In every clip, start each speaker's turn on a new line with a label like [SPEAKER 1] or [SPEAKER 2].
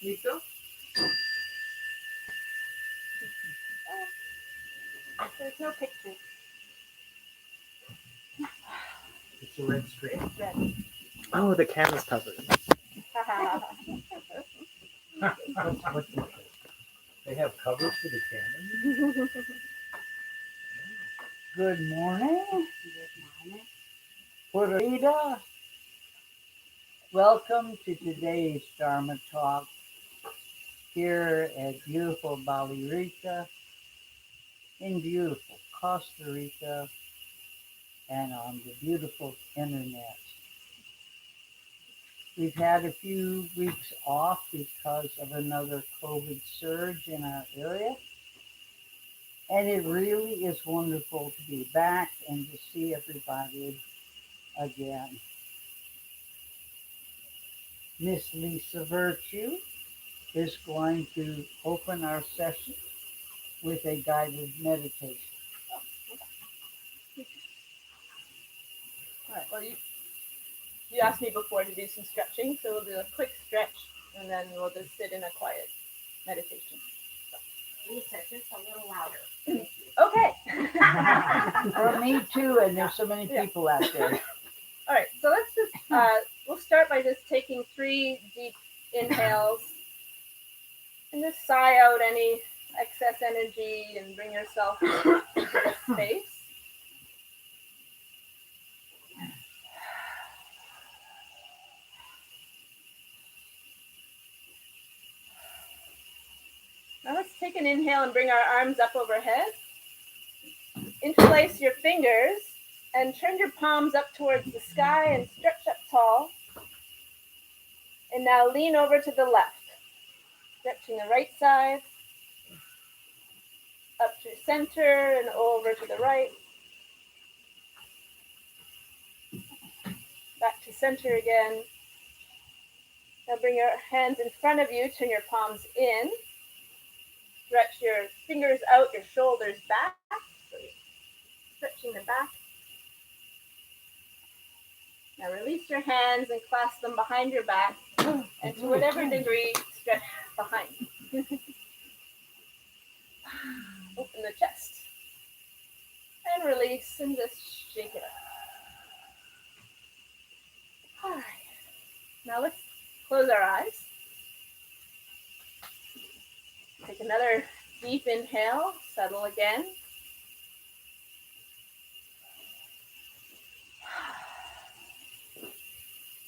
[SPEAKER 1] Nico?
[SPEAKER 2] There's no picture.
[SPEAKER 1] It's a red screen.
[SPEAKER 2] It's red.
[SPEAKER 3] Oh, the camera's covered.
[SPEAKER 1] What's this? They have covers for the camera?
[SPEAKER 4] Good morning, Puerto Rico. Welcome to today's Dharma Talk here at beautiful Bali Rica, in beautiful Costa Rica, and on the beautiful internet. We've had a few weeks off because of another COVID surge in our area. And it really is wonderful to be back and to see everybody again. Miss Lisa Virtue is going to open our session with a guided meditation.
[SPEAKER 2] All right. Well, you asked me before to do some stretching, so we'll do a quick stretch, and then we'll just sit in a quiet meditation.
[SPEAKER 5] Lisa, just a little louder.
[SPEAKER 2] Okay.
[SPEAKER 4] For me too, and there's so many people out there.
[SPEAKER 2] All right. So let's just we'll start by just taking 3 deep inhales, and just sigh out any excess energy, and bring yourself into the space. Now let's take an inhale and bring our arms up overhead. Interlace your fingers and turn your palms up towards the sky and stretch up tall. And now lean over to the left, stretching the right side, up through center and over to the right. Back to center again. Now bring your hands in front of you, turn your palms in. Stretch your fingers out, your shoulders back. So stretching the back. Now release your hands and clasp them behind your back. And to whatever degree, stretch behind. Open the chest. And release and just shake it up. All right. Now let's close our eyes. Take another deep inhale. Settle again.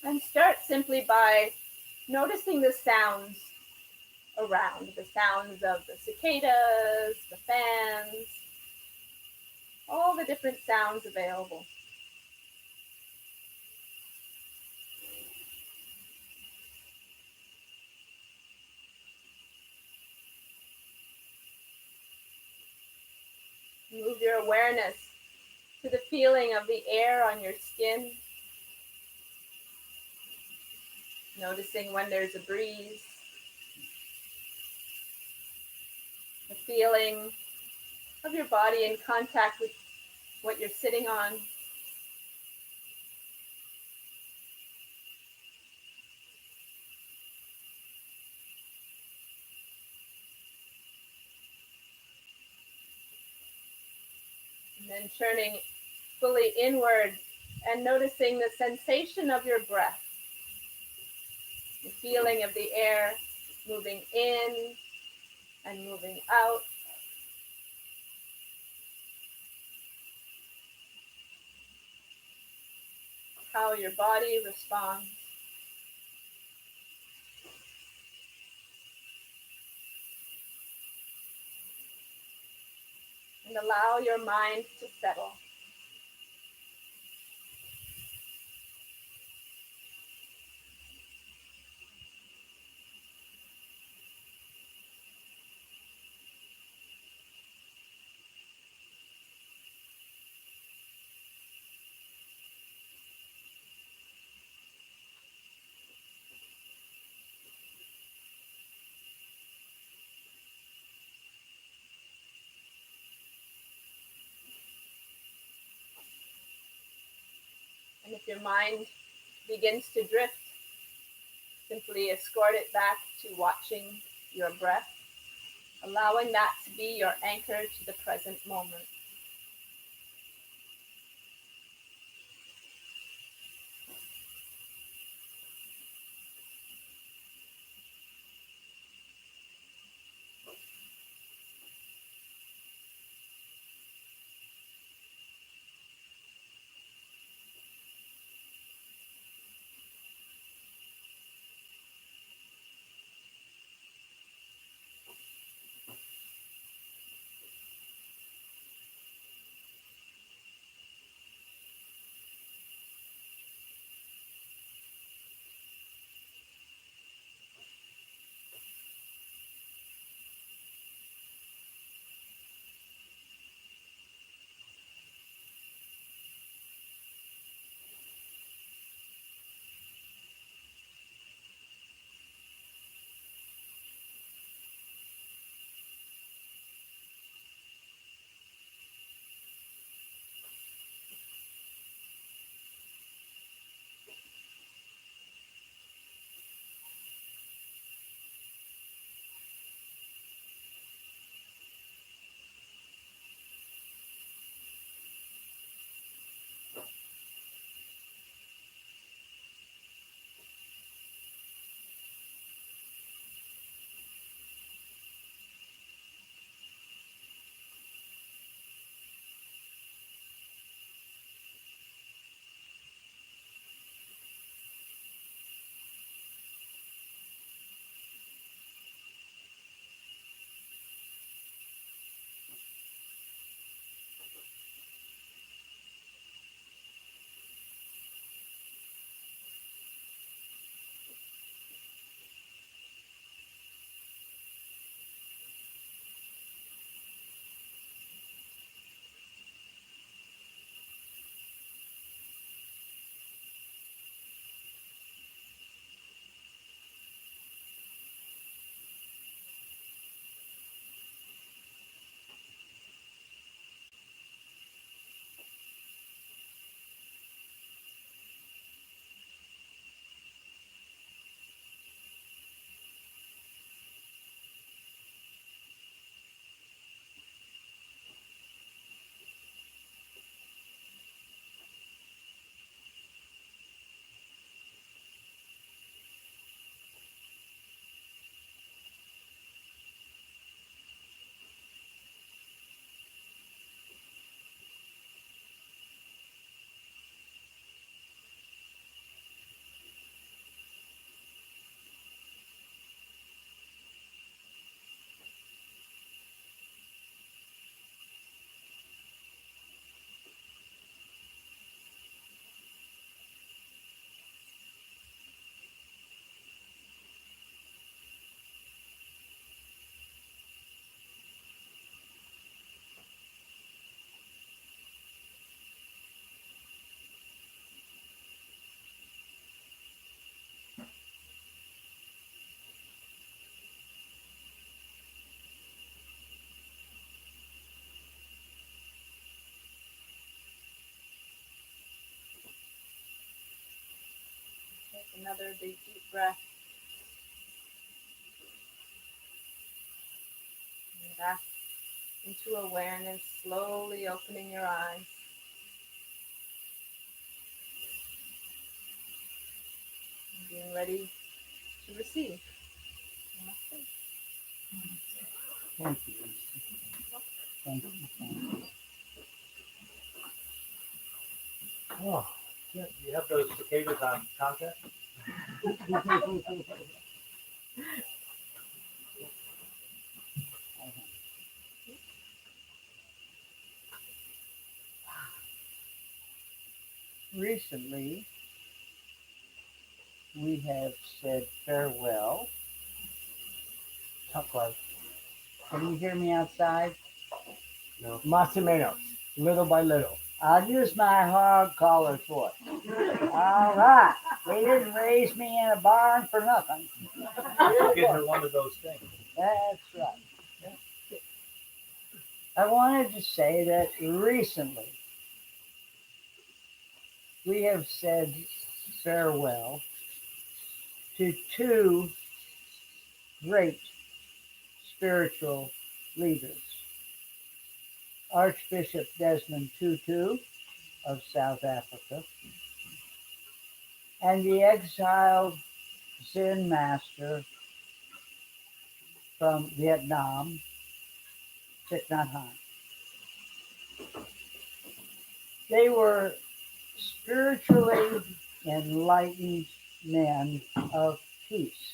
[SPEAKER 2] And start simply by noticing the sounds around. The sounds of the cicadas, the fans, all the different sounds available. Move your awareness to the feeling of the air on your skin. Noticing when there's a breeze. The feeling of your body in contact with what you're sitting on. And then turning fully inward and noticing the sensation of your breath. The feeling of the air moving in and moving out. How your body responds. And allow your mind to settle. And if your mind begins to drift, Simply escort it back to watching your breath, allowing that to be your anchor to the present moment. Take another big deep breath. And back into awareness, slowly opening your eyes. And being ready to receive. Namaste.
[SPEAKER 4] Thank you. Thank you. Thank you.
[SPEAKER 1] Oh, yeah, you have those cicadas on contact?
[SPEAKER 4] Recently, we have said farewell.
[SPEAKER 1] Talk like
[SPEAKER 4] Can you hear me outside?
[SPEAKER 1] más o menos, little by little.
[SPEAKER 4] I'll use my hog collar foot. All right. They didn't raise me in a barn for nothing.
[SPEAKER 1] You'll get her one of those things.
[SPEAKER 4] That's right. I wanted to say that recently we have said farewell to two great spiritual leaders, Archbishop Desmond Tutu of South Africa and the exiled Zen master from Vietnam, Thich Nhat Hanh. They were spiritually enlightened men of peace.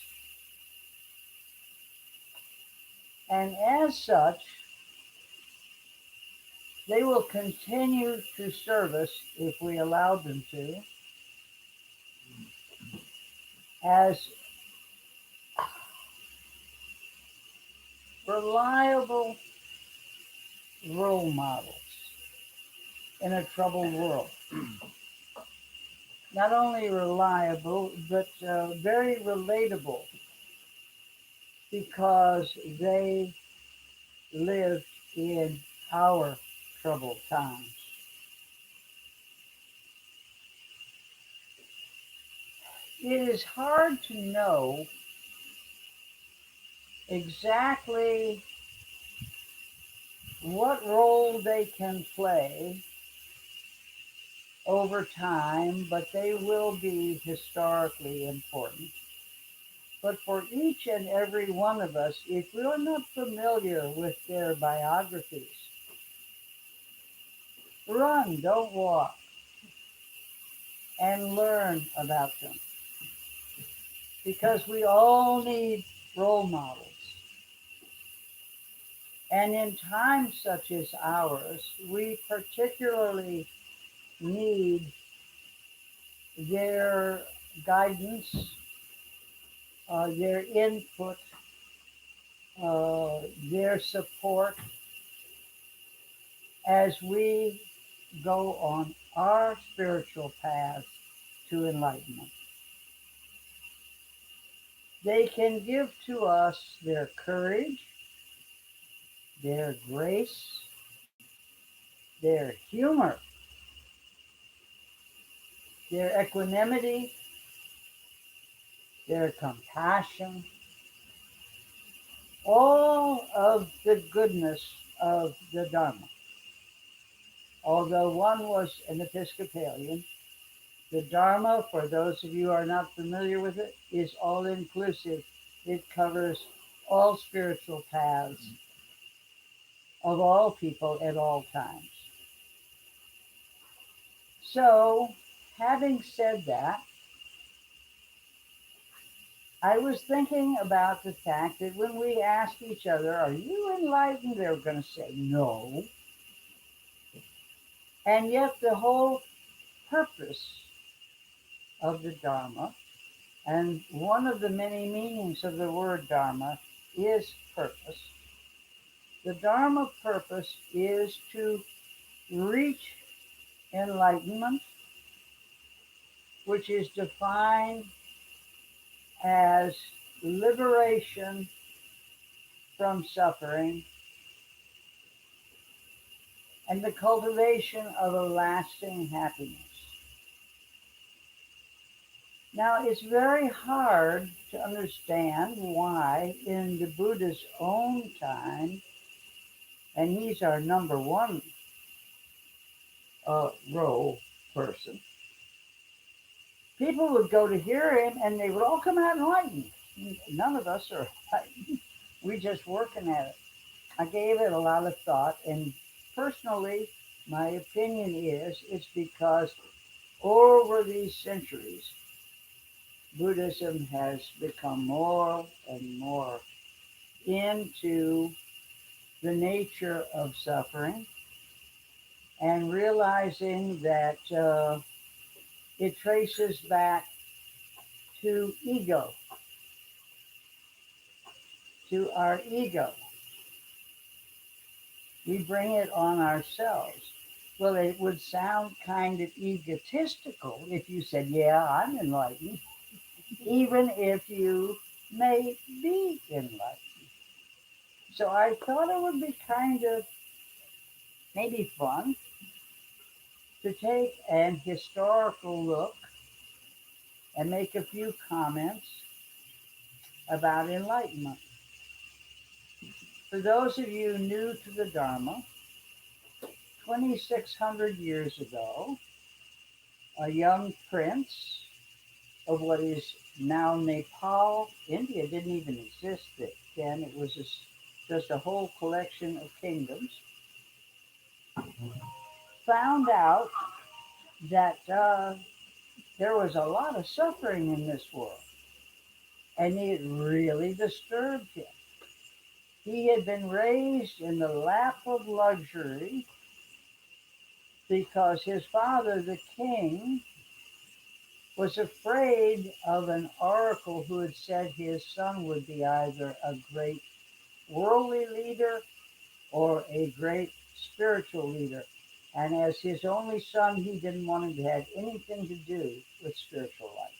[SPEAKER 4] And as such, they will continue to serve us, if we allow them to, as reliable role models in a troubled world. Not only reliable, but very relatable because they lived in our troubled times. It is hard to know exactly what role they can play over time, but they will be historically important. But for each and every one of us, if we're not familiar with their biographies, run, don't walk, and learn about them. Because we all need role models. And in times such as ours, we particularly need their guidance, their input, their support as we go on our spiritual path to enlightenment. They can give to us their courage, their grace, their humor, their equanimity, their compassion, all of the goodness of the Dharma. Although one was an Episcopalian, the Dharma, for those of you who are not familiar with it, is all inclusive. It covers all spiritual paths of all people at all times. So, having said that, I was thinking about the fact that when we ask each other, are you enlightened? They're going to say no. And yet the whole purpose of the Dharma, and one of the many meanings of the word Dharma is purpose. The Dharma purpose is to reach enlightenment, which is defined as liberation from suffering and the cultivation of a lasting happiness. Now, it's very hard to understand why in the Buddha's own time, and he's our number one role person, people would go to hear him and they would all come out enlightened. None of us are enlightened. We're just working at it. I gave it a lot of thought, and personally, my opinion is it's because over these centuries, Buddhism has become more and more into the nature of suffering and realizing that it traces back to ego, to our ego. We bring it on ourselves. Well, it would sound kind of egotistical if you said, yeah, I'm enlightened, even if you may be enlightened. So I thought it would be kind of maybe fun to take an historical look and make a few comments about enlightenment. For those of you new to the Dharma, 2,600 years ago, a young prince of what is now Nepal, India didn't even exist then, it was just a whole collection of kingdoms, found out that there was a lot of suffering in this world, and it really disturbed him. He had been raised in the lap of luxury because his father, the king, was afraid of an oracle who had said his son would be either a great worldly leader or a great spiritual leader. And as his only son, he didn't want him to have anything to do with spiritual life.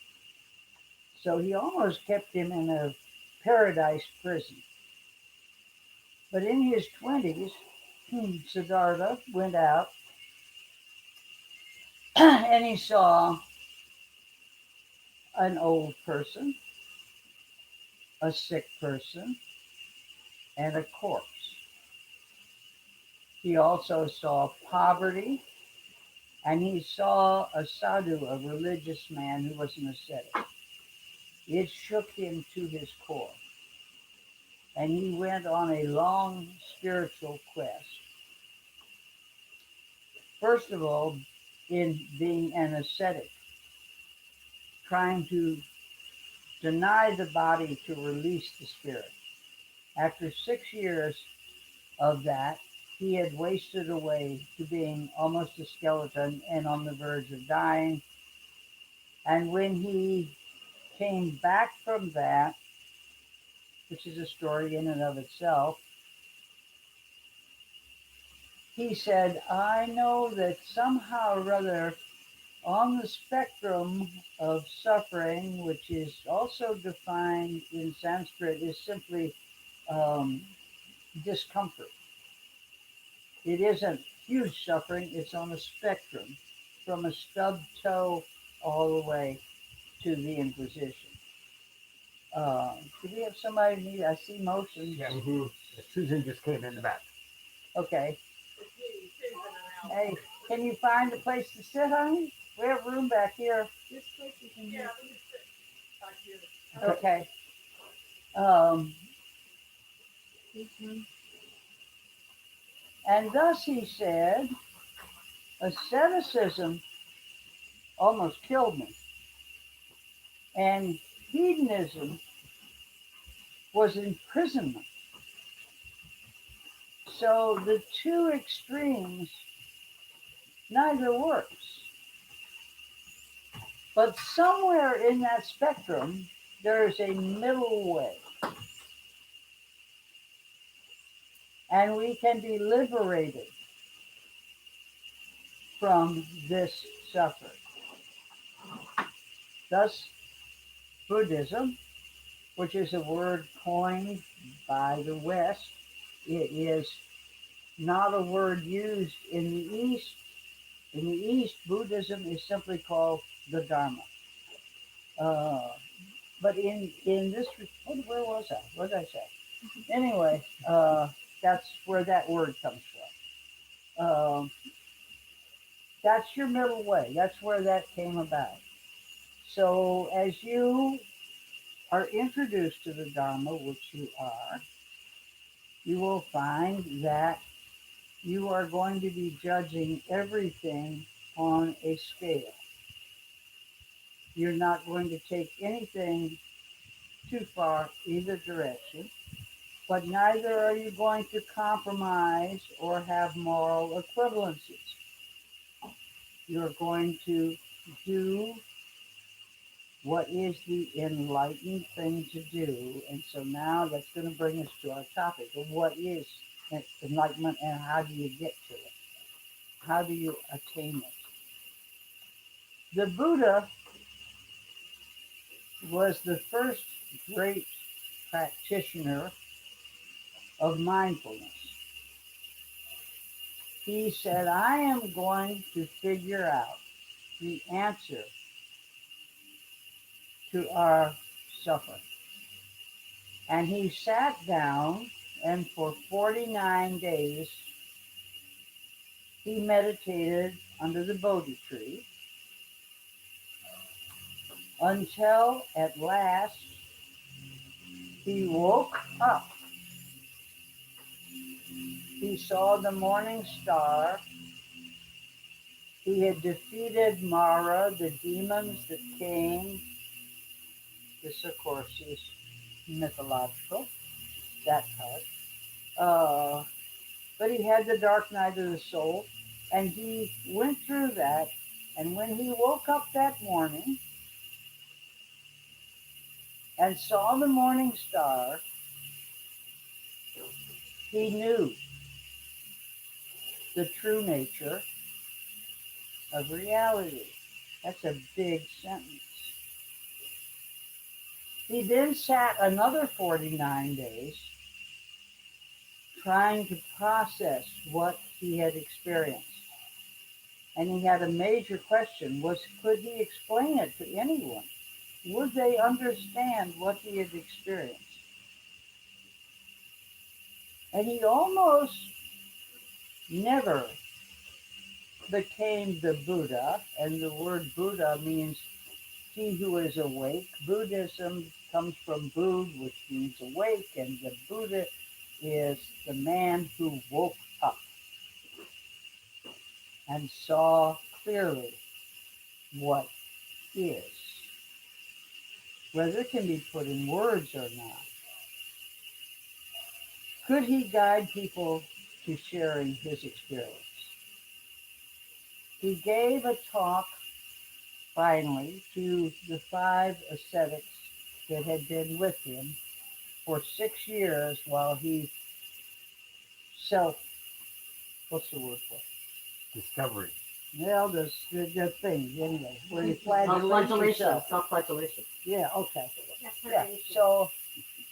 [SPEAKER 4] So he almost kept him in a paradise prison. But in his 20s, Siddhartha went out and he saw an old person, a sick person, and a corpse. He also saw poverty, and he saw a sadhu, a religious man who was an ascetic. It shook him to his core, and he went on a long spiritual quest. First of all, in being an ascetic, trying to deny the body to release the spirit. After 6 years of that, he had wasted away to being almost a skeleton and on the verge of dying. And when he came back from that, which is a story in and of itself, he said, I know that somehow or other on the spectrum of suffering, which is also defined in Sanskrit as simply discomfort. It isn't huge suffering, it's on a spectrum from a stub toe all the way to the Inquisition. Do we have somebody need? I see motion.
[SPEAKER 1] Yeah. Susan just came in the back.
[SPEAKER 4] Okay. Hey, can you find a place to sit, honey? We have room back here. Okay. And thus he said, asceticism almost killed me. And hedonism was imprisonment. So the two extremes, neither works. But somewhere in that spectrum, there is a middle way. And we can be liberated from this suffering. Thus, Buddhism, which is a word coined by the West, it is not a word used in the East. In the East, Buddhism is simply called the Dharma. But in this, where was I? What did I say? Anyway, that's where that word comes from. That's your middle way. That's where that came about. So as you are introduced to the Dharma, which you are, you will find that you are going to be judging everything on a scale. You're not going to take anything too far either direction, but neither are you going to compromise or have moral equivalencies. You're going to do what is the enlightened thing to do. And so now that's going to bring us to our topic of what is enlightenment and how do you get to it? How do you attain it? The Buddha was the first great practitioner of mindfulness. He said, I am going to figure out the answer to our suffering. And he sat down, and for 49 days he meditated under the Bodhi tree until at last he woke up. He saw the morning star. He had defeated Mara, the demons that came. This, of course, is mythological, that part. But he had the dark night of the soul, and he went through that. And when he woke up that morning and saw the morning star, he knew the true nature of reality. That's a big sentence. He then sat another 49 days trying to process what he had experienced. And he had a major question was, could he explain it to anyone? Would they understand what he had experienced? And he almost never became the Buddha, and the word Buddha means he who is awake. Buddhism comes from Bud, which means awake, and the Buddha is the man who woke up and saw clearly what is. Whether it can be put in words or not. Could he guide people to sharing his experience? He gave a talk finally to the 5 ascetics that had been with him for 6 years while he self, what's the word for it?
[SPEAKER 1] Discovery.
[SPEAKER 4] Well, the thing, anyway, where you flag yourself.
[SPEAKER 5] Self-flagellation.
[SPEAKER 4] Yeah, okay. Yeah,
[SPEAKER 5] Desperation.
[SPEAKER 4] so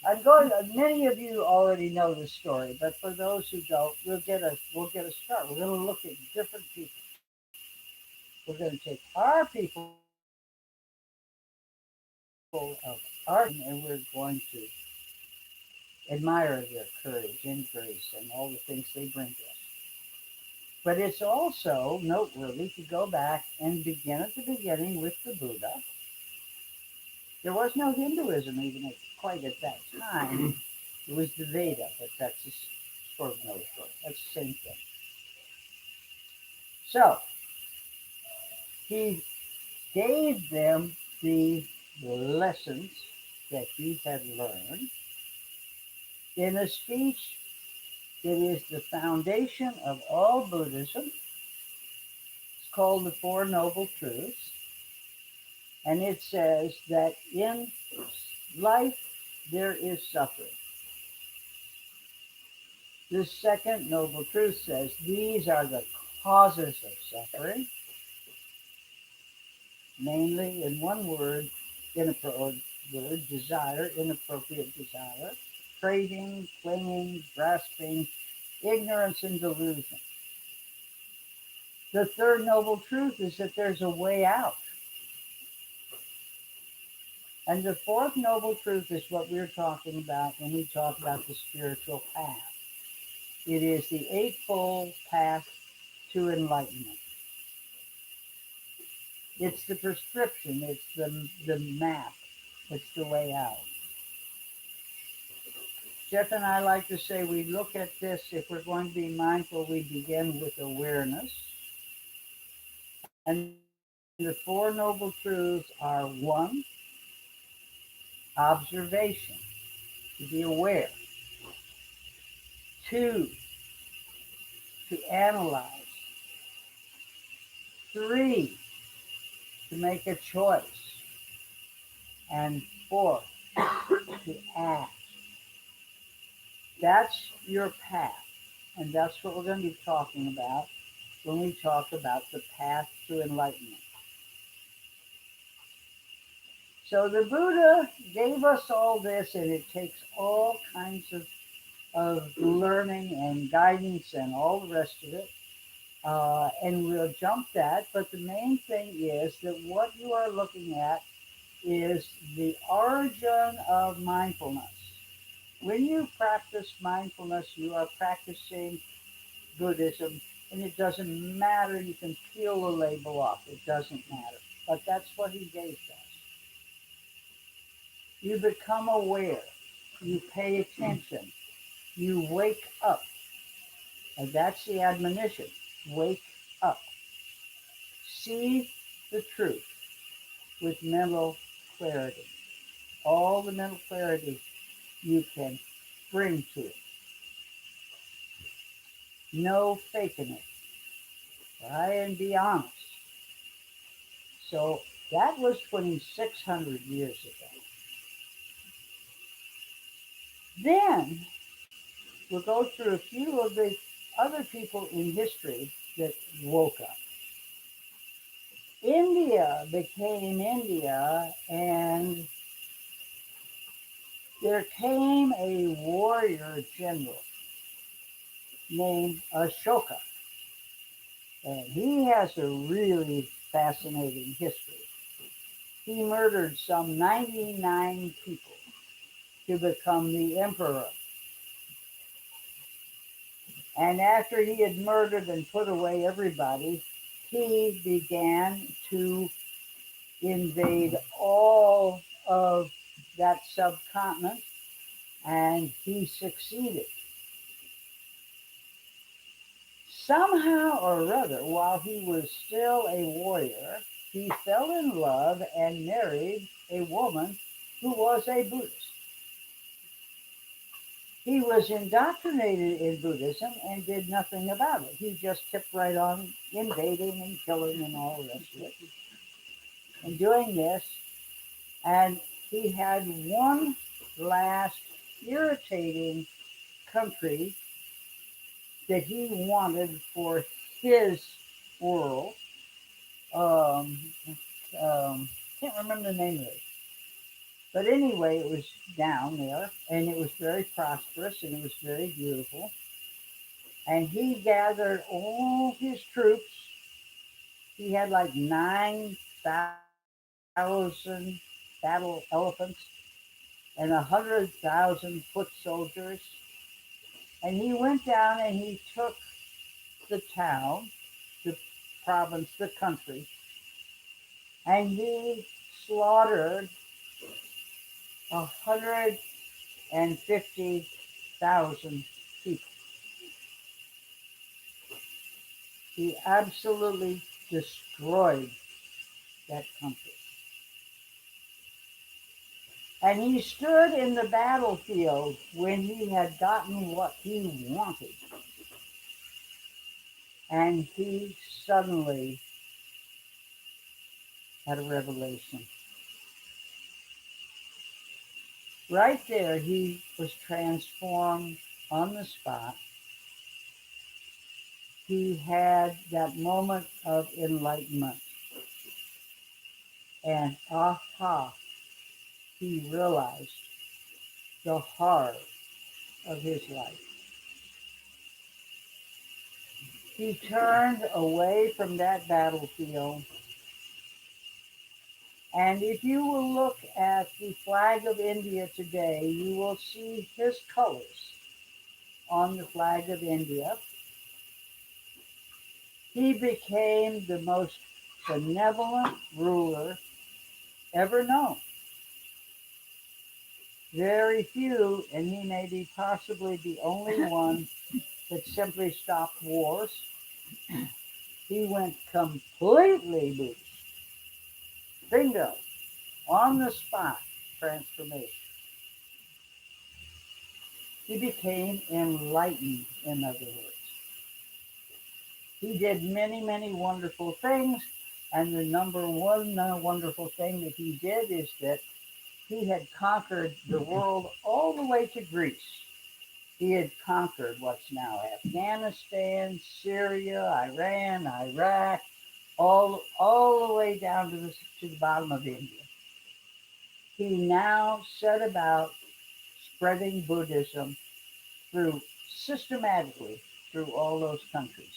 [SPEAKER 4] I'm going. Many of you already know this story, but for those who don't, we'll get a start. We're going to look at different people. We're going to take our people of our, and we're going to admire their courage and grace and all the things they bring to us. But it's also noteworthy to go back and begin at the beginning with the Buddha. There was no Hinduism even quite at that time. It was the Veda, but that's a sort of another story. That's the same thing. So he gave them the lessons that he had learned in a speech that is the foundation of all Buddhism. It's called the Four Noble Truths. And it says that in life there is suffering. The second noble truth says these are the causes of suffering, mainly in one word, desire, inappropriate desire, craving, clinging, grasping, ignorance, and delusion. The third noble truth is that there's a way out. And the fourth noble truth is what we're talking about when we talk about the spiritual path. It is the eightfold path to enlightenment. It's the prescription, it's the map, it's the way out. Jeff and I like to say we look at this, if we're going to be mindful, we begin with awareness. And the four noble truths are one, observation, to be aware. Two, to analyze. Three, to make a choice. And four, to act. That's your path. And that's what we're going to be talking about when we talk about the path to enlightenment. So the Buddha gave us all this, and it takes all kinds of learning and guidance and all the rest of it. And we'll jump that. But the main thing is that what you are looking at is the origin of mindfulness. When you practice mindfulness, you are practicing Buddhism, and it doesn't matter. You can peel the label off. It doesn't matter. But that's what he gave us. You become aware. You pay attention. You wake up. And that's the admonition. Wake up. See the truth with mental clarity. All the mental clarity you can bring to it. No faking it. Try and be honest. So that was 2,600 years ago. Then we'll go through a few of the other people in history that woke up. India became India, and there came a warrior general named Ashoka, and he has a really fascinating history. He murdered some 99 people to become the emperor. And after he had murdered and put away everybody, he began to invade all of that subcontinent, and he succeeded. Somehow or other, while he was still a warrior, he fell in love and married a woman who was a Buddhist. He was indoctrinated in Buddhism and did nothing about it. He just kept right on invading and killing and all the rest of it and doing this. And he had one last irritating country that he wanted for his world. Um, can't remember the name of it. But anyway, it was down there and it was very prosperous and it was very beautiful. And he gathered all his troops. He had like 9,000 battle elephants and 100,000 foot soldiers. And he went down and he took the town, the province, the country, and he slaughtered 150,000 people. He absolutely destroyed that country. And he stood in the battlefield when he had gotten what he wanted. And he suddenly had a revelation. Right there, he was transformed on the spot. He had that moment of enlightenment. And aha, he realized the horror of his life. He turned away from that battlefield. And if you will look at the flag of India today, you will see his colors on the flag of India. He became the most benevolent ruler ever known. Very few, and he may be possibly the only one that simply stopped wars. He went completely Buddhist. Bingo, on the spot transformation. He became enlightened, in other words. He did many, many wonderful things, and the number one wonderful thing that he did is that he had conquered the world all the way to Greece. He had conquered what's now Afghanistan, Syria, Iran, Iraq, all the way down to the bottom of India. He now set about spreading Buddhism systematically through all those countries.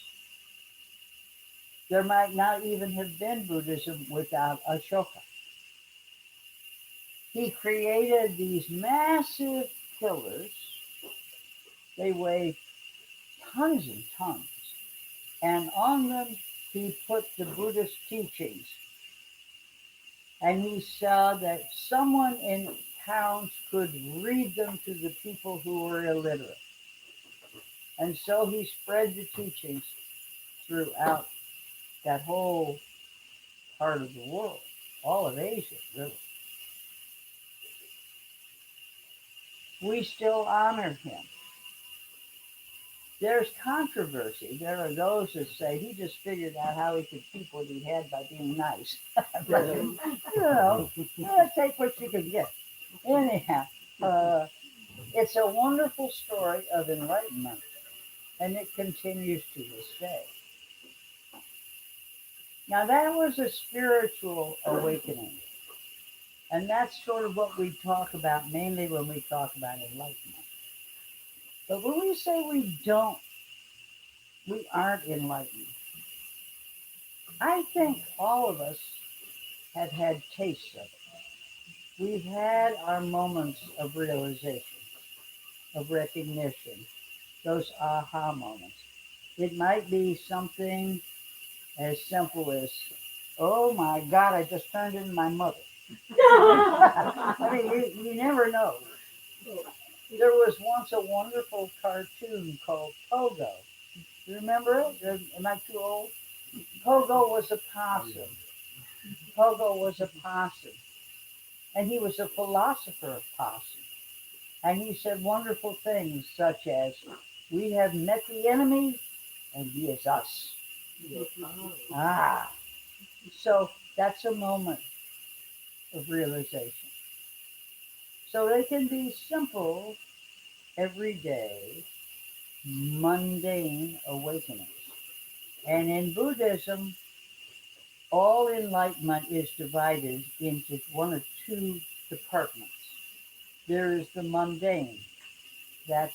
[SPEAKER 4] There might not even have been Buddhism without Ashoka. He created these massive pillars. They weigh tons and tons. And on them, he put the Buddhist teachings. And he saw that someone in towns could read them to the people who were illiterate. And so he spread the teachings throughout that whole part of the world, all of Asia, really. We still honor him. There's controversy. There are those that say he just figured out how he could keep what he had by being nice. But, take what you can get. Anyhow, it's a wonderful story of enlightenment, and it continues to this day. Now, that was a spiritual awakening, and that's sort of what we talk about mainly when we talk about enlightenment. But when we say we aren't enlightened, I think all of us have had tastes of it. We've had our moments of realization, of recognition, those aha moments. It might be something as simple as, oh my God, I just turned into my mother. I mean, you never know. There was once a wonderful cartoon called Pogo. You remember it? Am I too old? Pogo was a possum. Pogo was a possum. And he was a philosopher of possum. And he said wonderful things such as, we have met the enemy and he is us. Ah, so that's a moment of realization. So they can be simple, everyday, mundane awakenings. And in Buddhism, all enlightenment is divided into one of two departments. There is the mundane, that's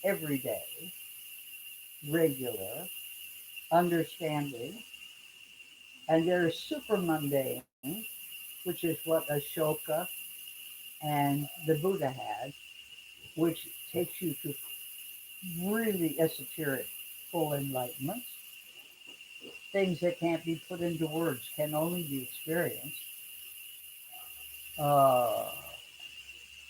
[SPEAKER 4] everyday, regular, understanding. And there is super mundane, which is what Ashoka and the Buddha had, which takes you to really esoteric, full enlightenment. Things that can't be put into words, can only be experienced.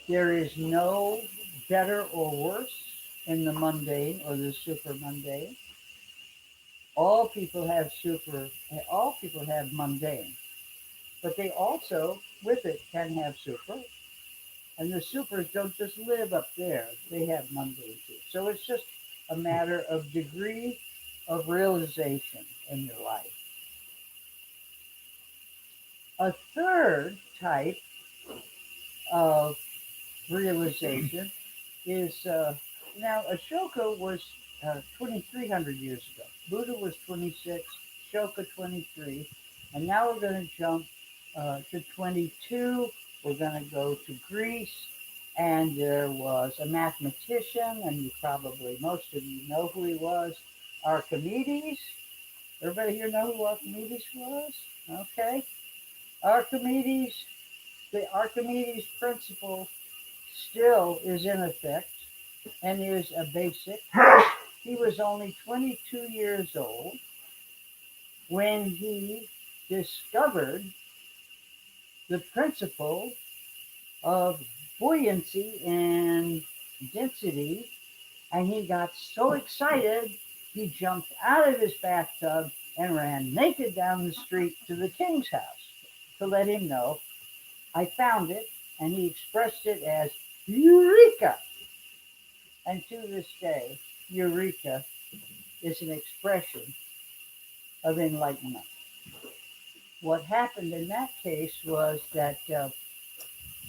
[SPEAKER 4] There is no better or worse in the mundane or the super mundane. All people have mundane, but they also, with it, can have super. And the supers don't just live up there, they have mundane too. So it's just a matter of degree of realization in your life. A third type of realization is now Ashoka was 2,300 years ago. Buddha was 26, Ashoka 23, and now we're going to jump to 22. We're going to go to Greece, and there was a mathematician, and most of you know who he was, Archimedes. Everybody here know who Archimedes was? Okay. The Archimedes principle still is in effect and is a basic. He was only 22 years old when he discovered the principle of buoyancy and density, and he got so excited he jumped out of his bathtub and ran naked down the street to the king's house to let him know, I found it, and he expressed it as Eureka. And to this day, Eureka is an expression of enlightenment. What happened in that case was that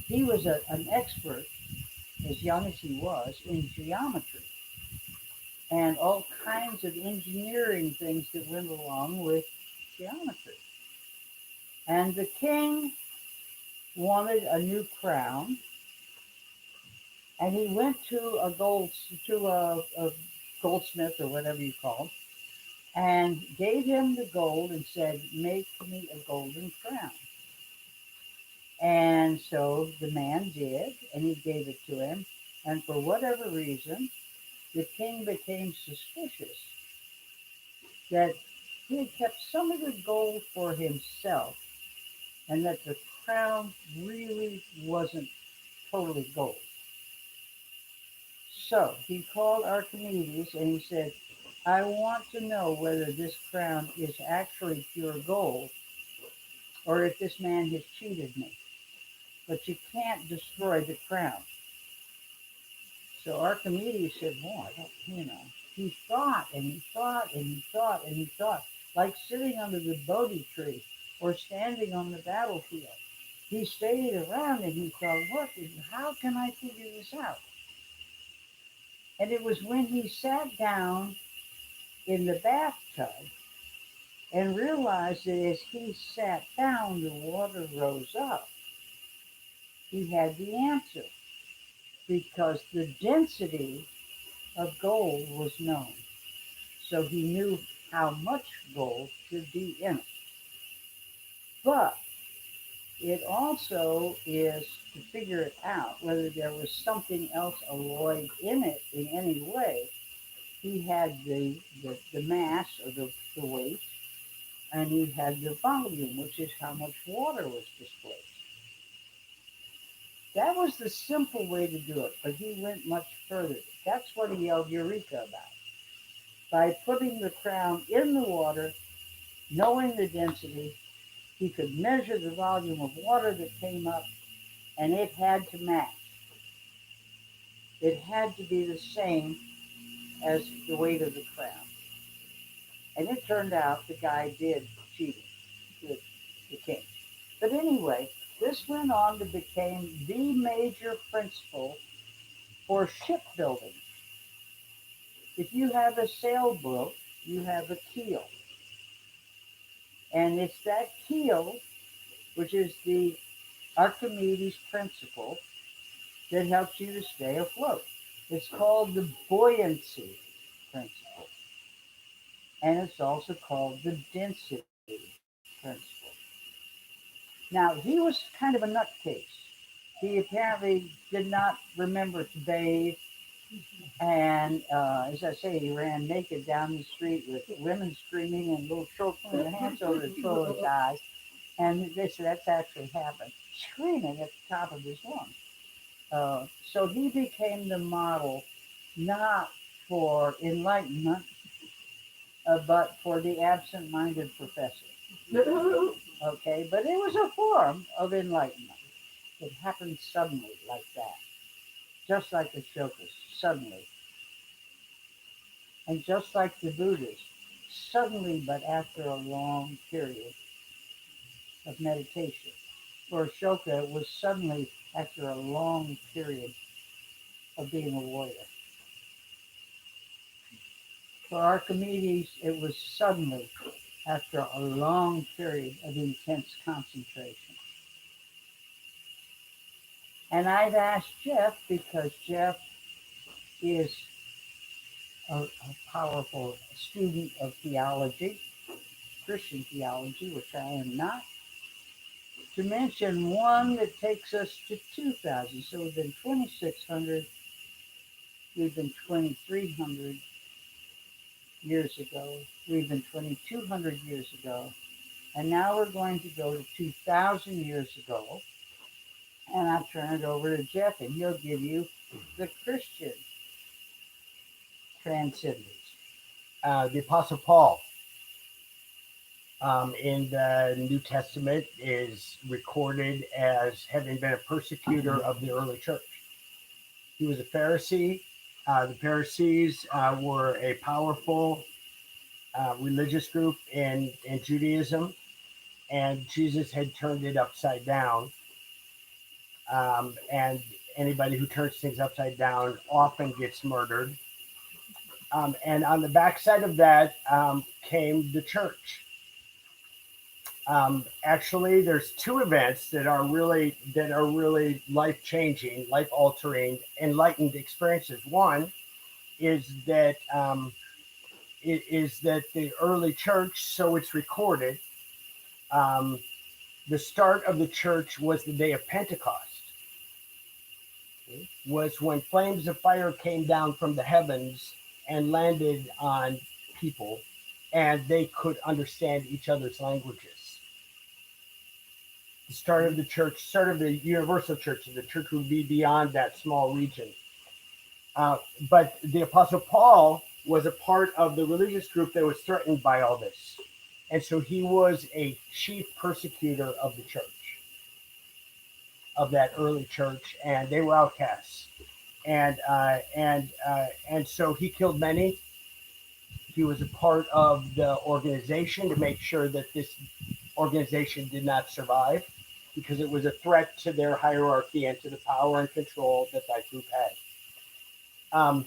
[SPEAKER 4] he was an expert, as young as he was, in geometry and all kinds of engineering things that went along with geometry. And the king wanted a new crown, and he went to a goldsmith or whatever you call it, and gave him the gold and said, make me a golden crown. And so the man did, and he gave it to him. And for whatever reason, the king became suspicious that he had kept some of the gold for himself and that the crown really wasn't totally gold. So he called Archimedes and he said, I want to know whether this crown is actually pure gold or if this man has cheated me. But you can't destroy the crown. So Archimedes said, well, I don't, he thought and he thought and he thought and he thought, like sitting under the Bodhi tree or standing on the battlefield. He stayed around and he thought, how can I figure this out? And it was when he sat down in the bathtub and realized that as he sat down, the water rose up. He had the answer because the density of gold was known. So he knew how much gold should be in it. But it also is to figure it out whether there was something else alloyed in it in any way. He had the mass or the weight, and he had the volume, which is how much water was displaced. That was the simple way to do it, but he went much further. That's what he yelled Eureka about. By putting the crown in the water, knowing the density, he could measure the volume of water that came up, and it had to match. It had to be the same as the weight of the crown. And it turned out the guy did cheat the king. But anyway, this went on to become the major principle for shipbuilding. If you have a sailboat, you have a keel. And it's that keel, which is the Archimedes principle, that helps you to stay afloat. It's called the buoyancy principle. And it's also called the density principle. Now, he was kind of a nutcase. He apparently did not remember to bathe. And as I say, he ran naked down the street with women screaming and little children with their hands over the throat of his eyes. And they said that's actually happened, screaming at the top of his lungs. So he became the model not for enlightenment, but for the absent-minded professor. Okay, but it was a form of enlightenment. It happened suddenly like that, just like the Shokas, suddenly. And just like the Buddhists, suddenly but after a long period of meditation. For Ashoka, it was suddenly after a long period of being a warrior. For Archimedes, it was suddenly after a long period of intense concentration. And I've asked Jeff because Jeff is a powerful student of theology, Christian theology, which I am not, to mention one that takes us to 2000. So we've been 2600, we've been 2300 years ago, we've been 2200 years ago, and now we're going to go to 2000 years ago. And I'll turn it over to Jeff, and he'll give you the Christian transcendence.
[SPEAKER 1] The Apostle Paul in the New Testament is recorded as having been a persecutor of the early church. He was a Pharisee. The Pharisees were a powerful religious group in Judaism, and Jesus had turned it upside down. And anybody who turns things upside down often gets murdered. And on the backside of that came the church. Actually, there's two events that are really life-changing, life-altering, enlightened experiences. One is that the early church, so it's recorded, the start of the church was the day of Pentecost. was when flames of fire came down from the heavens and landed on people, and they could understand each other's languages. The start of the church, start of the universal church, the church would be beyond that small region. But the Apostle Paul was a part of the religious group that was threatened by all this. And so he was a chief persecutor of the church, of that early church, and they were outcasts. And so he killed many. He was a part of the organization to make sure that this organization did not survive because it was a threat to their hierarchy and to the power and control that that group had.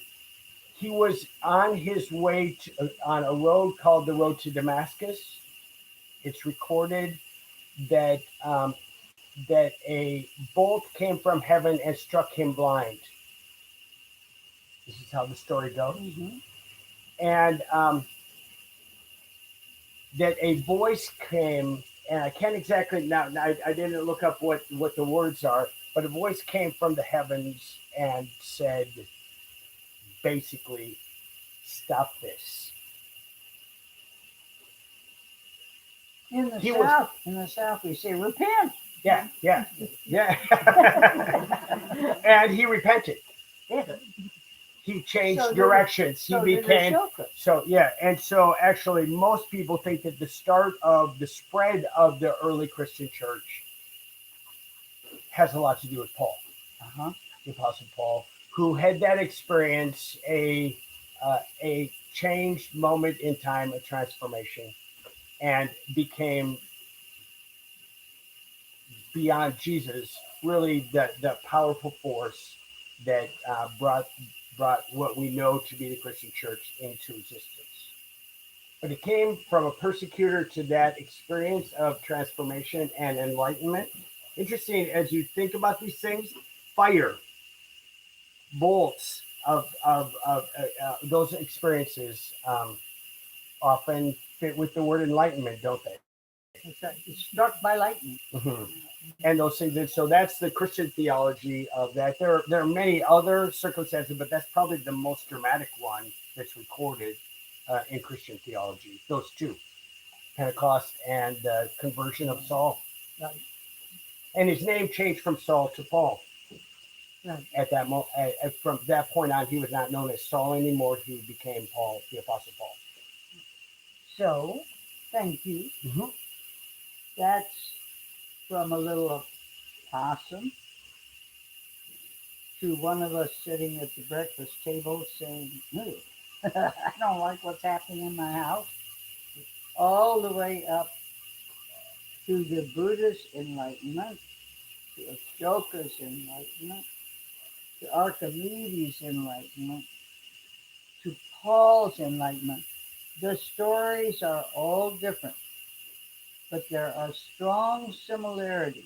[SPEAKER 1] He was on his way on a road called the Road to Damascus. It's recorded that that a bolt came from heaven and struck him blind. This is how the story goes.
[SPEAKER 4] Mm-hmm.
[SPEAKER 1] And that a voice came, and I can't exactly now. I didn't look up what the words are, but a voice came from the heavens and said, basically, stop this.
[SPEAKER 4] In the
[SPEAKER 1] He
[SPEAKER 4] South, we say repent.
[SPEAKER 1] Yeah. And he repented. He changed directions. He became and so actually most people think that the start of the spread of the early Christian church has a lot to do with Paul, the Apostle Paul, who had that experience, a changed moment in time, a transformation, and became beyond Jesus, really the powerful force that brought what we know to be the Christian church into existence. But it came from a persecutor to that experience of transformation and enlightenment. Interesting as you think about these things, fire, bolts of those experiences often fit with the word enlightenment, don't they?
[SPEAKER 4] It's struck by lightning.
[SPEAKER 1] Mm-hmm. And those things. And so that's the Christian theology of that. There are many other circumstances, but that's probably the most dramatic one that's recorded in Christian theology. Those two, Pentecost and the conversion of Saul.
[SPEAKER 4] Right.
[SPEAKER 1] And his name changed from Saul to Paul.
[SPEAKER 4] Right.
[SPEAKER 1] At that moment, from that point on, he was not known as Saul anymore. He became Paul, the Apostle Paul.
[SPEAKER 4] So, thank you.
[SPEAKER 1] Mm-hmm.
[SPEAKER 4] That's from a little possum to one of us sitting at the breakfast table saying, "No, I don't like what's happening in my house," all the way up to the Buddha's enlightenment, to Ashoka's enlightenment, to Archimedes' enlightenment, to Paul's enlightenment. The stories are all different, but there are strong similarities.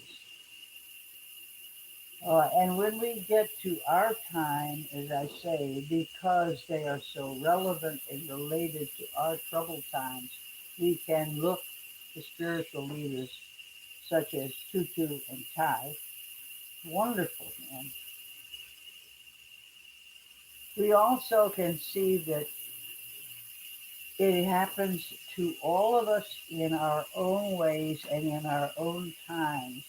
[SPEAKER 4] And when we get to our time, as I say, because they are so relevant and related to our troubled times, we can look to spiritual leaders such as Tutu and Tai, wonderful men. We also can see that it happens to all of us in our own ways and in our own times.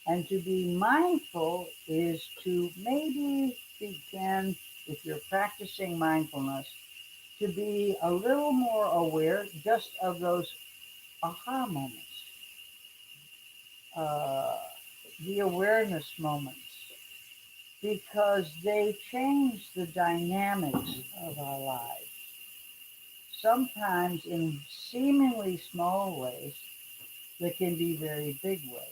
[SPEAKER 4] And to be mindful is to maybe begin, if you're practicing mindfulness, to be a little more aware just of those aha moments, the awareness moments, because they change the dynamics of our lives. Sometimes in seemingly small ways, that can be very big ways.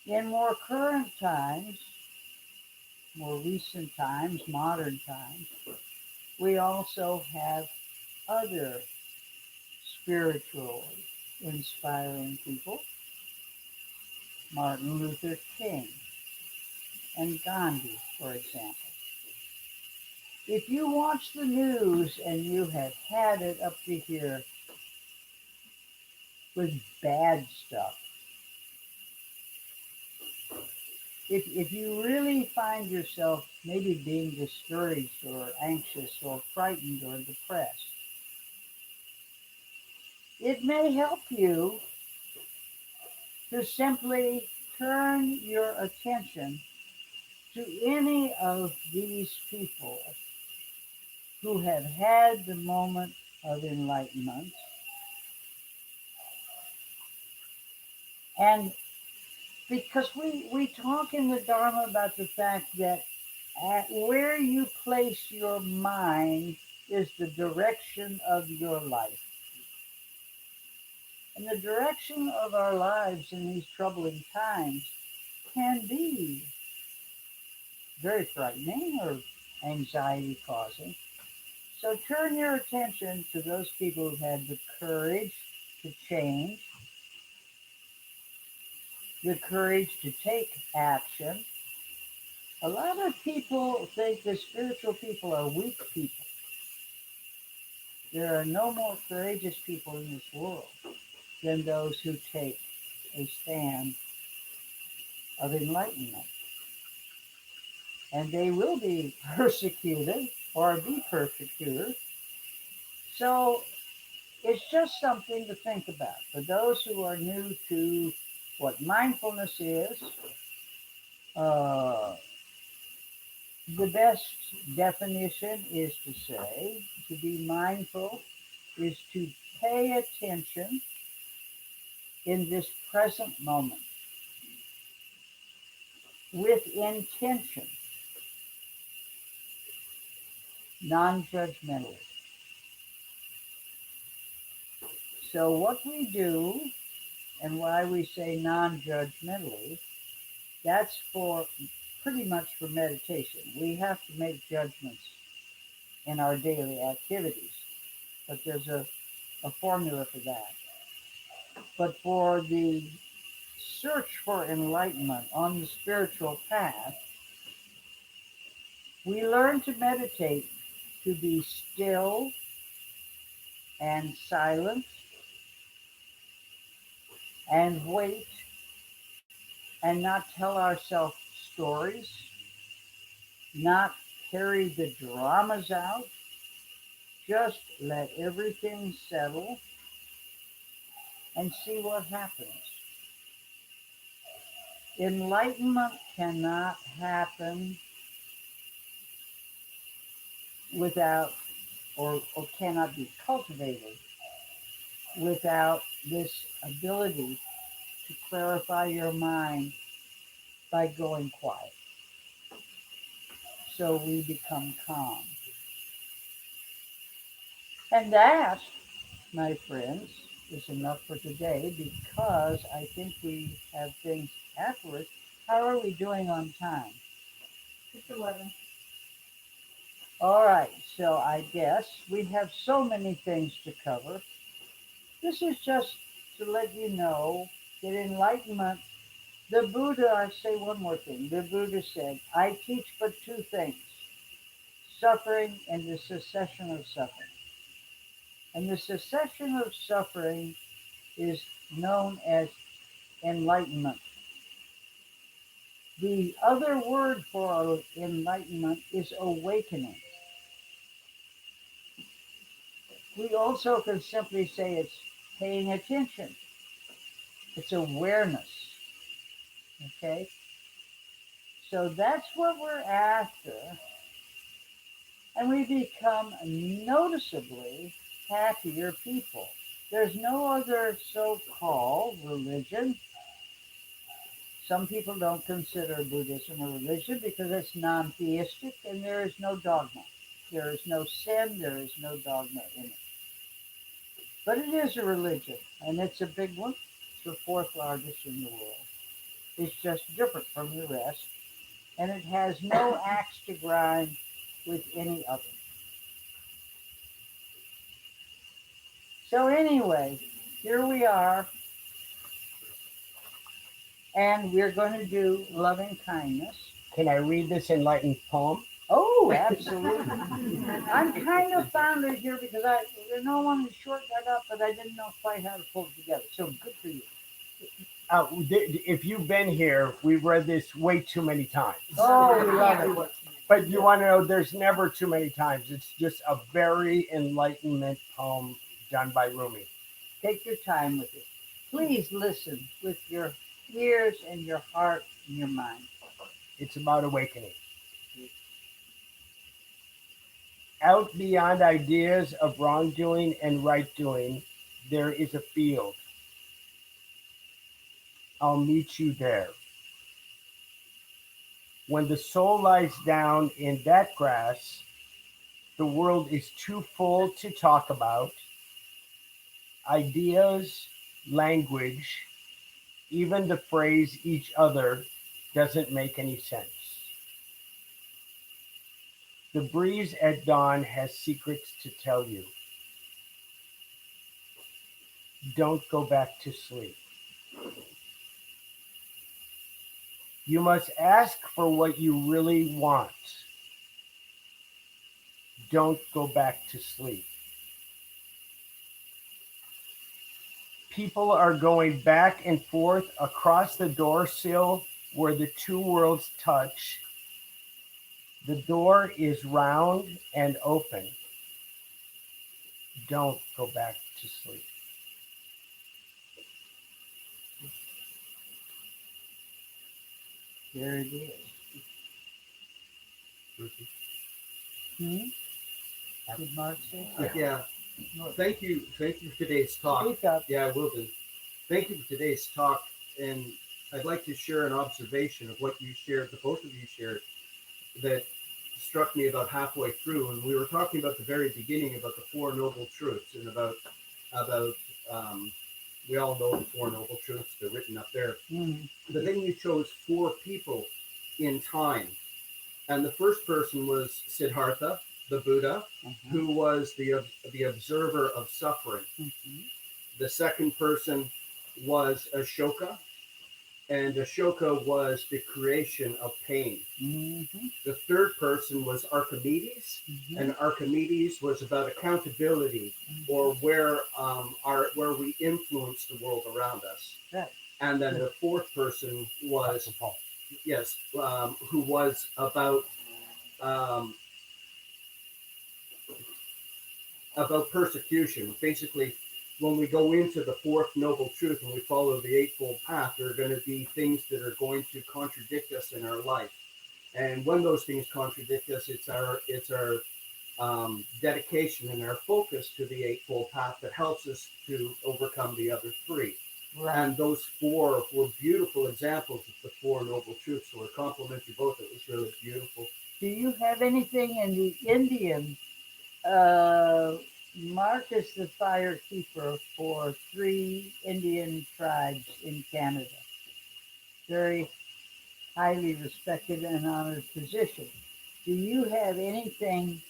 [SPEAKER 4] In more current times, more recent times, modern times, we also have other spiritually inspiring people, Martin Luther King and Gandhi, for example. If you watch the news and you have had it up to here with bad stuff, if you really find yourself maybe being discouraged or anxious or frightened or depressed, it may help you to simply turn your attention to any of these people who have had the moment of enlightenment and because we talk in the Dharma about the fact that where you place your mind is the direction of your life. And the direction of our lives in these troubling times can be very frightening or anxiety causing. So turn your attention to those people who've had the courage to change, the courage to take action. A lot of people think the spiritual people are weak people. There are no more courageous people in this world than those who take a stand of enlightenment. And they will be persecuted or be persecuted. So it's just something to think about. For those who are new to what mindfulness is, uh, the best definition is to say to be mindful is to pay attention in this present moment with intention, non-judgmentally. So what we do and why we say non-judgmentally, that's for pretty much for meditation. We have to make judgments in our daily activities, but there's a formula for that. But for the search for enlightenment on the spiritual path, we learn to meditate, to be still and silent and wait and not tell ourselves stories, not carry the dramas out, just let everything settle and see what happens. Enlightenment cannot happen without or cannot be cultivated without this ability to clarify your mind by going quiet. So we become calm. And that, my friends, is enough for today because I think we have things afterwards. How are we doing on time?
[SPEAKER 5] It's 11.
[SPEAKER 4] All right, so I guess we have so many things to cover. This is just to let you know that enlightenment, the Buddha, I say one more thing. The Buddha said, I teach but two things, suffering and the cessation of suffering. And the cessation of suffering is known as enlightenment. The other word for enlightenment is awakening. We also can simply say it's paying attention. It's awareness. Okay? So that's what we're after. And we become noticeably happier people. There's no other so-called religion. Some people don't consider Buddhism a religion because it's non-theistic and there is no dogma. There is no sin, there is no dogma in it. But it is a religion, and it's a big one. It's the fourth largest in the world. It's just different from the rest, and it has no axe to grind with any other. So anyway, here we are, and we're going to do loving kindness.
[SPEAKER 1] Can I read this enlightened poem?
[SPEAKER 4] Oh, absolutely. I'm kind of found it here because I no one to short that up, but I didn't know quite how to pull it together. So good for you.
[SPEAKER 1] If you've been here, we've read this way too many times.
[SPEAKER 4] Oh, we love it.
[SPEAKER 1] But you want to know, there's never too many times. It's just a very enlightenment poem done by Rumi.
[SPEAKER 4] Take your time with it. Please listen with your ears and your heart and your mind.
[SPEAKER 1] It's about awakening. Out beyond ideas of wrongdoing and right doing, there is a field. I'll meet you there. When the soul lies down in that grass, the world is too full to talk about. Ideas, language, even the phrase each other doesn't make any sense. The breeze at dawn has secrets to tell you. Don't go back to sleep. You must ask for what you really want. Don't go back to sleep. People are going back and forth across the door sill where the two worlds touch. The door is round and open. Don't go back to sleep.
[SPEAKER 4] There it is. Hmm? Did Mark say?
[SPEAKER 6] Yeah. Thank you for today's talk.
[SPEAKER 4] Speak up.
[SPEAKER 6] Yeah, I will do. Thank you for today's talk, and I'd like to share an observation of what you shared, the both of you shared, that struck me about halfway through. And we were talking about the very beginning about the Four Noble Truths and about we all know the Four Noble Truths. They're written up there.
[SPEAKER 4] Mhm.
[SPEAKER 6] But then you chose four people in time, and the first person was Siddhartha, the Buddha, who was the observer of suffering.
[SPEAKER 4] Mhm.
[SPEAKER 6] The second person was Ashoka, and Ashoka was the creation of pain.
[SPEAKER 4] Mhm.
[SPEAKER 6] The third person was Archimedes,
[SPEAKER 4] Mhm.
[SPEAKER 6] and Archimedes was about accountability, or where we influence the world around us.
[SPEAKER 4] Right.
[SPEAKER 6] And then the fourth person was
[SPEAKER 1] Paul.
[SPEAKER 6] yes, who was um, about persecution. Basically, when we go into the fourth noble truth and we follow the eightfold path, there are going to be things that are going to contradict us in our life. And when those things contradict us, it's our dedication and our focus to the eightfold path that helps us to overcome the other three.
[SPEAKER 4] Right.
[SPEAKER 6] And those four were beautiful examples of the Four Noble Truths. So I compliment you both. It was really beautiful.
[SPEAKER 4] Do you have anything in the Indian? Mark is the fire keeper for 3 Indian tribes in Canada. Very highly respected and honored position. Do you have anything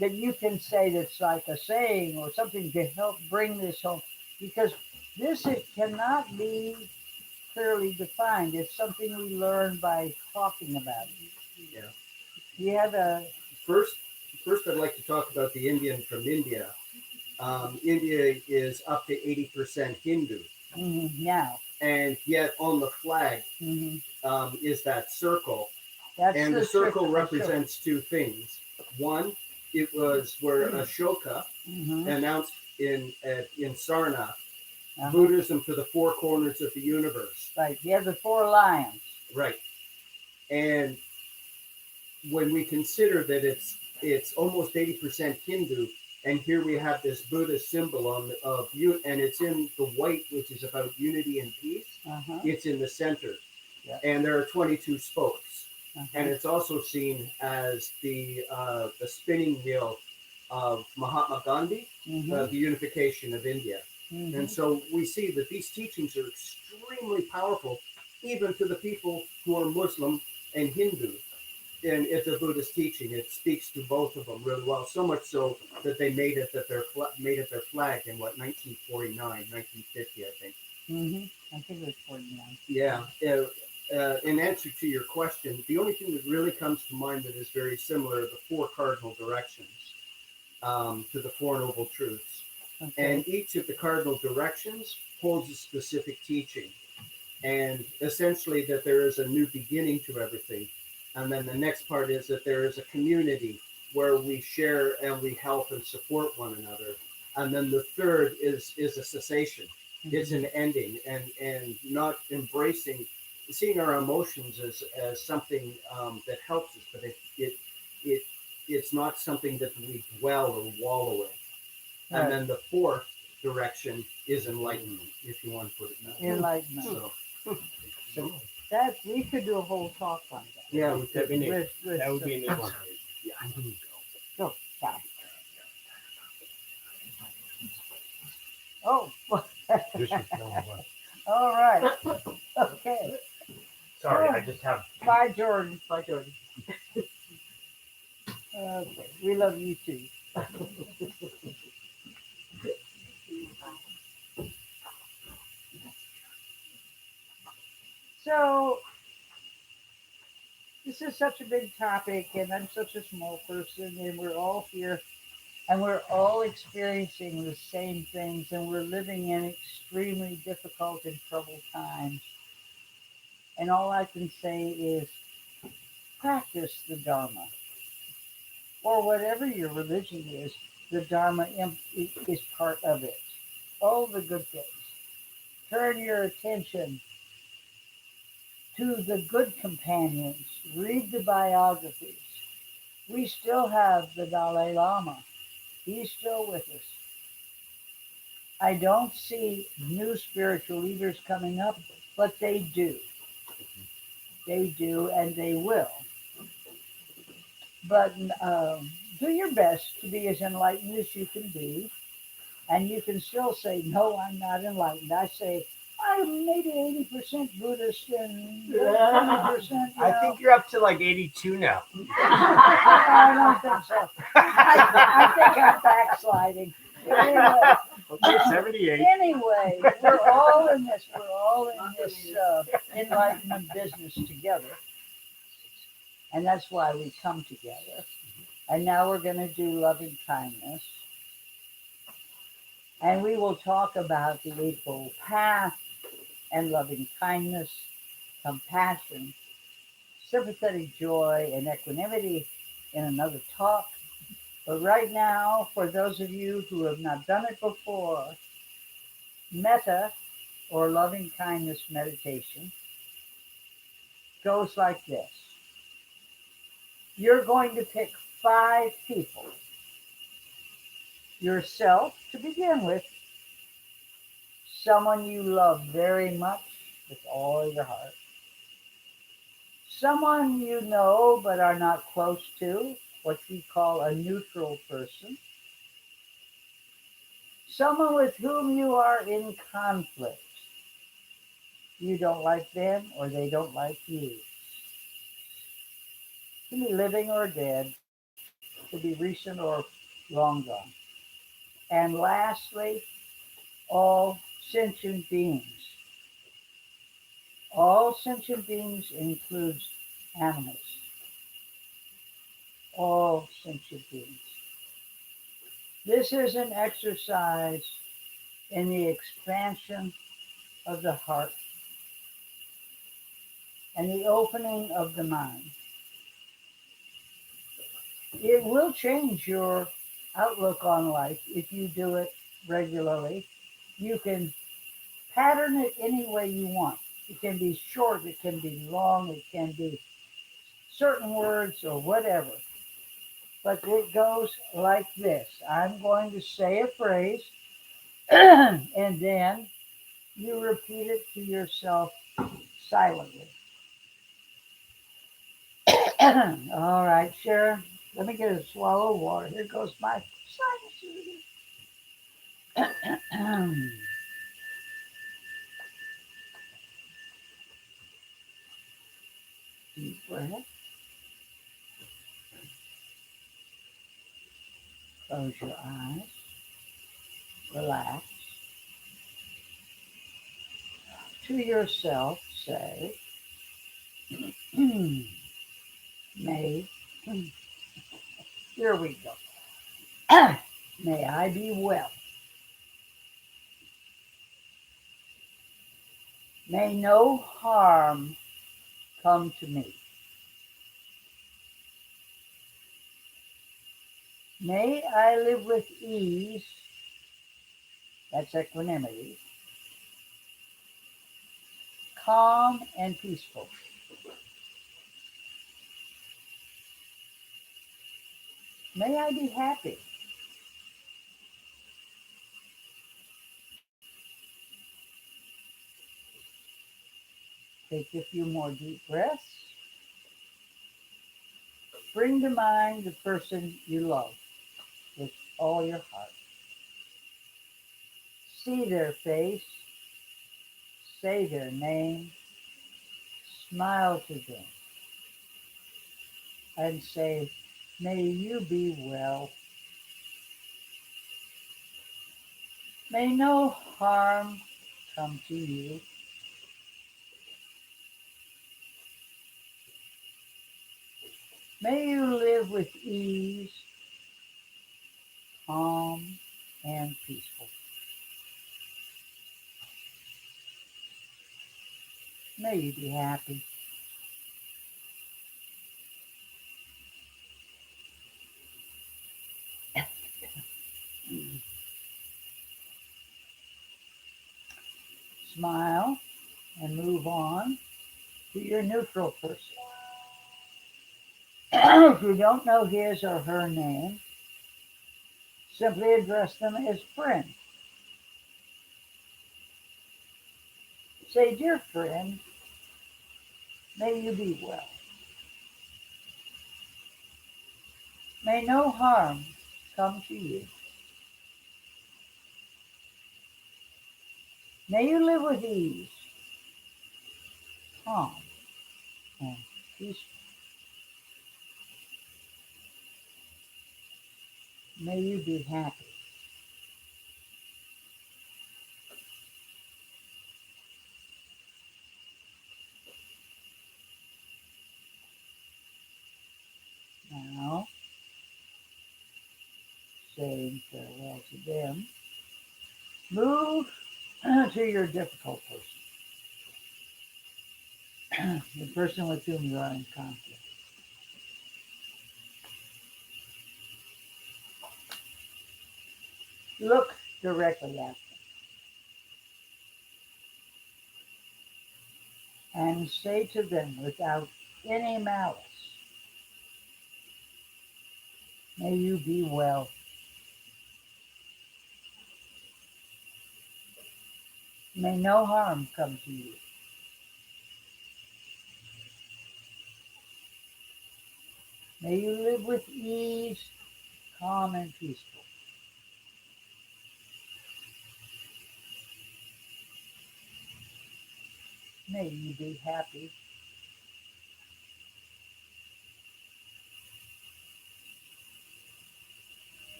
[SPEAKER 4] that you can say that's like a saying or something to help bring this home? Because it cannot be clearly defined. It's something we learn by talking about it.
[SPEAKER 6] Yeah.
[SPEAKER 4] You have a
[SPEAKER 6] First, I'd like to talk about the Indian from India. India is up to 80% Hindu,
[SPEAKER 4] now.
[SPEAKER 6] and yet on the flag
[SPEAKER 4] Mhm.
[SPEAKER 6] is that circle.
[SPEAKER 4] That's
[SPEAKER 6] And the
[SPEAKER 4] trick
[SPEAKER 6] circle
[SPEAKER 4] for
[SPEAKER 6] represents two things. One, it was where Ashoka
[SPEAKER 4] Mhm.
[SPEAKER 6] announced in Sarnath
[SPEAKER 4] Uh-huh.
[SPEAKER 6] Buddhism to the four corners of the universe.
[SPEAKER 4] Right. You have the 4 lions.
[SPEAKER 6] Right. And when we consider that it's almost 80% Hindu, and here we have this Buddhist symbol and it's in the white, which is about unity and peace.
[SPEAKER 4] Uh-huh.
[SPEAKER 6] It's in the center,
[SPEAKER 4] Yeah.
[SPEAKER 6] and there are 22 spokes,
[SPEAKER 4] Uh-huh.
[SPEAKER 6] and it's also seen as the spinning wheel of Mahatma Gandhi,
[SPEAKER 4] Mhm.
[SPEAKER 6] the unification of India.
[SPEAKER 4] Mhm.
[SPEAKER 6] And so we see that these teachings are extremely powerful, even to the people who are Muslim and Hindu. And it's a Buddhist teaching. It speaks to both of them really well. So much so that they made it their flag in 1949, 1950, I think.
[SPEAKER 4] Mhm. I think it was 49.
[SPEAKER 6] Yeah. In answer to your question, the only thing that really comes to mind that is very similar are the four cardinal directions to the Four Noble Truths.
[SPEAKER 4] Okay.
[SPEAKER 6] And each of the cardinal directions holds a specific teaching. And essentially, that there is a new beginning to everything. And then the next part is that there is a community where we share and we help and support one another. And then the third is a cessation. It's an ending, and not embracing, seeing our emotions as something that helps us, but it it's not something that we dwell or wallow in. And
[SPEAKER 4] Right.
[SPEAKER 6] then the fourth direction is enlightenment, if you want to put it that way.
[SPEAKER 4] Enlightenment.
[SPEAKER 6] So
[SPEAKER 4] That we could do a whole talk on that.
[SPEAKER 6] yeah,
[SPEAKER 1] That'd be neat.
[SPEAKER 4] With
[SPEAKER 1] That would be a neat
[SPEAKER 4] some-
[SPEAKER 1] one.
[SPEAKER 4] Go, guy. Oh,
[SPEAKER 1] This is number one.
[SPEAKER 4] all right. Okay.
[SPEAKER 1] Sorry, I just have.
[SPEAKER 4] Bye, Jordan.
[SPEAKER 3] Bye, Jordan.
[SPEAKER 4] Okay. We love you too. So, this is such a big topic, and I'm such a small person, and we're all here, and we're all experiencing the same things, and we're living in extremely difficult and troubled times. And all I can say is practice the Dharma, or whatever your religion is. The Dharma is part of it. All the good things. Turn your attention to the good companions. Read the biographies. We still have the Dalai Lama. He's still with us. I don't see new spiritual leaders coming up, but they do. They do, and they will. But do your best to be as enlightened as you can be. And you can still say, no, I'm not enlightened. I say, I'm maybe 80% Buddhist and 20%.
[SPEAKER 1] I think you're up to like 82 now.
[SPEAKER 4] I don't think so. I think I'm backsliding.
[SPEAKER 1] Okay, 78.
[SPEAKER 4] Anyway, we're all in this. We're all in this enlightenment business together, and that's why we come together. And now we're going to do loving kindness, and we will talk about the Eightfold Path and loving kindness, compassion, sympathetic joy, and equanimity in another talk. But right now, for those of you who have not done it before, metta or loving kindness meditation goes like this. You're going to pick 5 people. Yourself to begin with, someone you love very much with all your heart, someone you know but are not close to, what we call a neutral person, someone with whom you are in conflict. You don't like them or they don't like you. It can be living or dead. It can be recent or long gone. And lastly, all sentient beings. All sentient beings includes animals. All sentient beings. This is an exercise in the expansion of the heart and the opening of the mind. It will change your outlook on life if you do it regularly. You can pattern it any way you want. It can be short, it can be long, it can be certain words or whatever. But it goes like this. I'm going to say a phrase and then you repeat it to yourself silently. All right, Sharon, let me get a swallow of water. Here goes my sinus. Deep breath. Close your eyes. Relax. To yourself, say, may, here we go. May I be well. May no harm come to me. May I live with ease, that's equanimity, calm and peaceful. May I be happy. Take a few more deep breaths. Bring to mind the person you love with all your heart. See their face, say their name, smile to them, and say, may you be well. May no harm come to you. May you live with ease, calm, and peaceful. May you be happy. Smile and move on to your neutral person. If you don't know his or her name, simply address them as friend. Say, dear friend, may you be well. May no harm come to you. May you live with ease, calm, and peaceful. May you be happy. Now, saying farewell to them, move to your difficult person, the person with whom you are in conflict. Look directly at them and say to them without any malice, may you be well. May no harm come to you. May you live with ease, calm, and peaceful. May you be happy.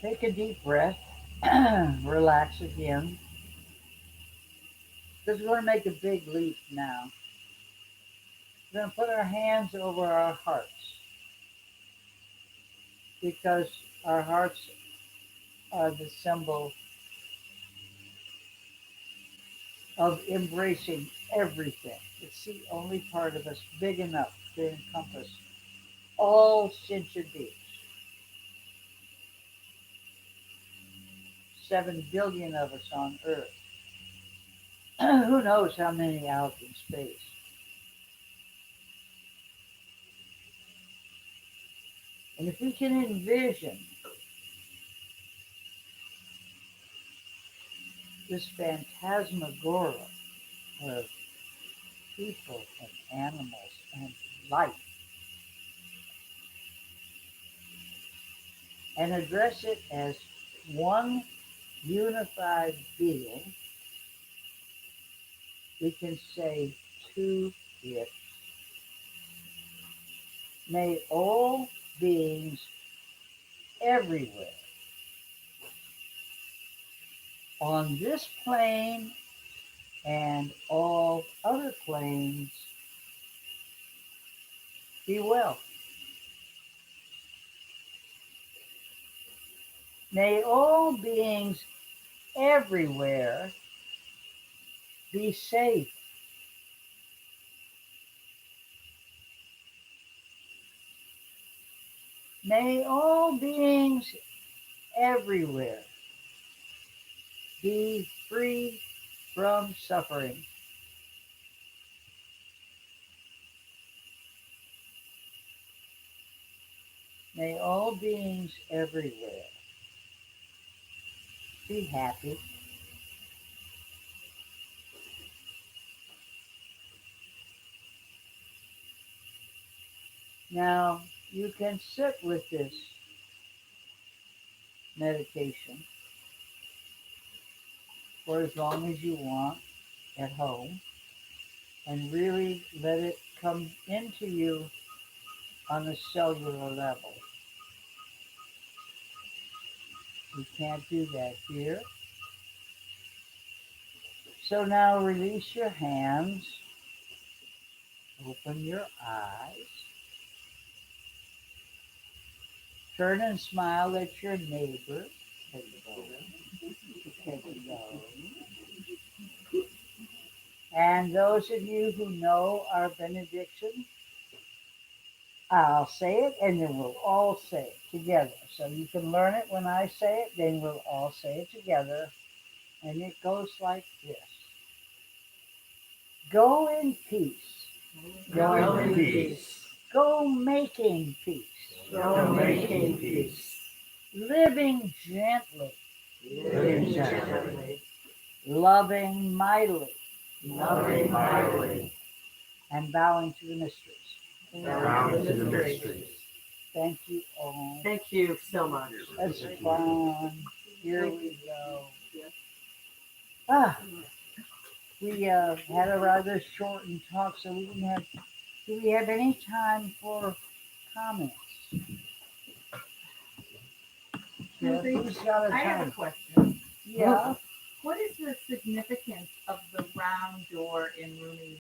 [SPEAKER 4] Take a deep breath. Relax again. Because we're going to make a big leap now. We're going to put our hands over our hearts. Because our hearts are the symbol of embracing everything. It's the only part of us big enough to encompass all sentient beings. 7 billion of us on Earth. Who knows how many out in space? And if we can envision this phantasmagoria of people and animals and life and address it as one unified being, we can say to it, may all beings everywhere on this plane and all other planes be well. May all beings everywhere Be safe. May all beings everywhere be free from suffering. May all beings everywhere be happy. Now, you can sit with this meditation for as long as you want at home and really let it come into you on a cellular level. You can't do that here. So now release your hands, open your eyes, turn and smile at your neighbor. Hello. And those of you who know our benediction, I'll say it and then we'll all say it together. So you can learn it when I say it, then we'll all say it together. And it goes like this. Go in peace.
[SPEAKER 1] Go in peace.
[SPEAKER 4] Go making peace.
[SPEAKER 1] Go making peace.
[SPEAKER 4] Living gently.
[SPEAKER 1] Living gently.
[SPEAKER 4] Loving mightily.
[SPEAKER 1] Loving mightily.
[SPEAKER 4] And bowing to the mysteries.
[SPEAKER 1] Down to the mysteries.
[SPEAKER 4] Thank you all.
[SPEAKER 5] Thank you so much.
[SPEAKER 4] That's fun. Here we go. We had a rather shortened talk, so we didn't have. Do we have any time for comments? Yeah, who's got a
[SPEAKER 5] I have a
[SPEAKER 4] time?
[SPEAKER 5] question.
[SPEAKER 4] Yeah.
[SPEAKER 5] What is the significance of the round door in Rumi